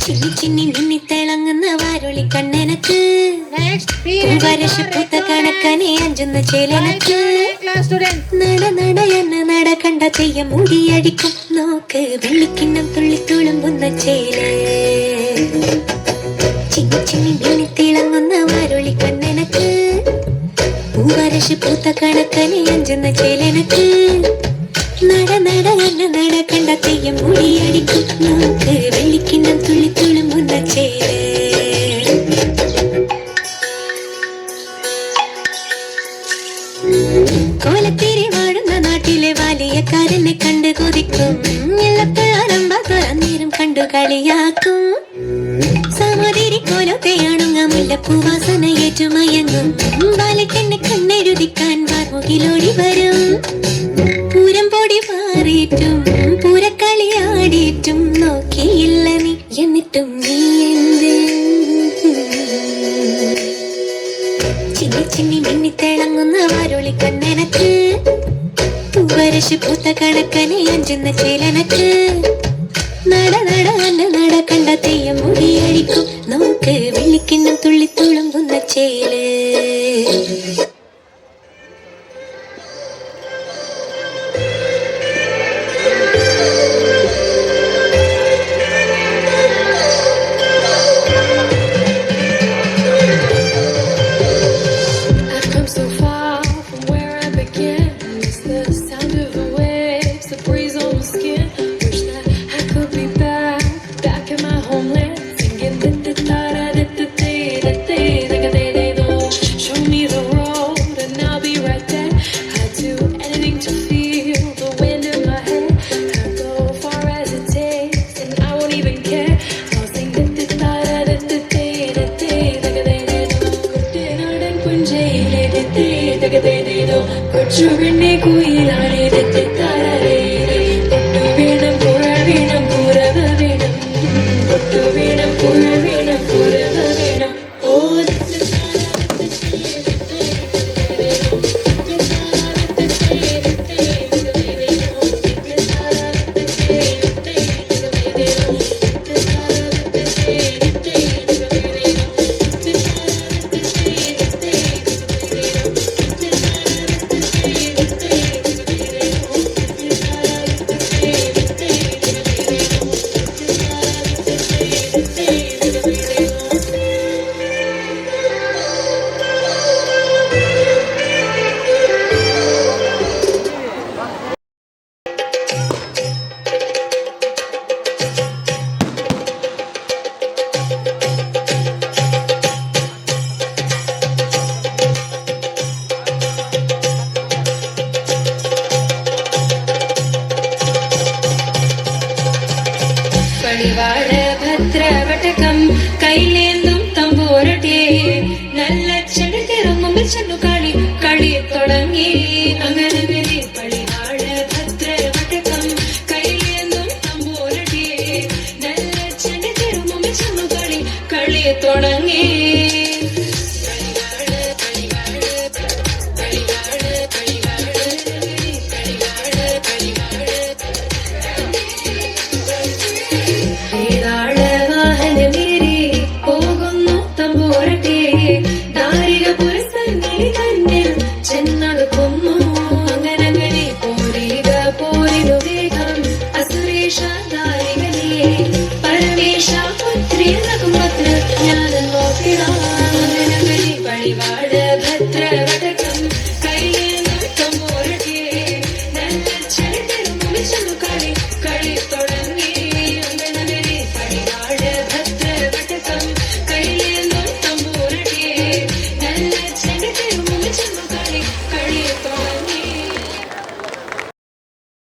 ചിന്നി ചിന്നി മിന്നി തിളങ്ങുന്ന വാരുളി കണ്ണനക്ക് പൂവരശപ്പൂത്ത കണക്കനെ അഞ്ചുന്ന ചേലനക്ക് നട നടയെന്ന് നടക്കണ്ട തെയ്യം മുടിയടിക്കും നോക്ക് വെള്ളിക്കിണ്ണം തുള്ളി തുളുമ്പുന്ന ചേല് ചിന്നി ചിന്നി മിന്നി തിളങ്ങുന്ന വാരുളി കണ്ണനക്ക് പൂവരശപ്പൂത്ത കണക്കനെ അഞ്ചുന്ന ചേലനക്ക് നട നടയെന്ന് നടക്കണ്ട തെയ്യം മുടിയടിക്കും നോക്ക് വെള്ളിക്കിണ്ണം തുള്ളി തുളുമ്പുന്ന ചേല് കോലത്തേരി വാഴുന്ന നാട്ടിലെ വലിയക്കാരനെ കണ്ട് കൊതിക്കും എല്ലപ്പോഴാരംഭം കണ്ടു കളിയാക്കും സമാതിരി കോലത്തെയാണുങ്ങ മുല്ലപ്പൂവാസന ഏറ്റുമയങ്ങും ബാലക്കെന്നെ കണ്ണെഴുതിക്കാൻ വാർമുകിലോടി വരും പൂരം പൊടി മാറിയിട്ടും പൂരക്കളിയാടിയിട്ടും നോക്കിയില്ല നീ എന്നിട്ടും നീ എന്ത് ചിന്നി ചിന്നി മിന്നി തിളങ്ങുന്ന വാരുളി കണ്ണനക്ക് പൂവരശ് പൂത്ത കണക്കനെ അഞ്ചുന്ന ചേലനക്ക് നട നട നടക്കണ്ട തെയ്യം മുടിയടിക്കും നോക്ക് വെള്ളിക്കിണ്ണം തുള്ളി തുളുമ്പുന്ന ചേല് കൊച്ചുപെണ്ണെ കുയിലാളെ തെറ്റാറേ പൊട്ടു വേണം പുഴ വേണം പുറവ വേണം പൊട്ടു വേണം പുഴ വേണം പുറവ വേണം ഓ പടിവാള ഭദ്രവടകം കൈലേന്തും തമ്പോരട്ടെ നല്ല ചെടിതിറങ്ങും ചെന്നു കളി കളി തുടങ്ങി അങ്ങനെ പടിവാള ഭദ്രവടകം കൈലേന്തും തമ്പോരട്ടെ നല്ല ചെടിതിറങ്ങും ചെന്നു കളി കളി തുടങ്ങി കളി തുടങ്ങി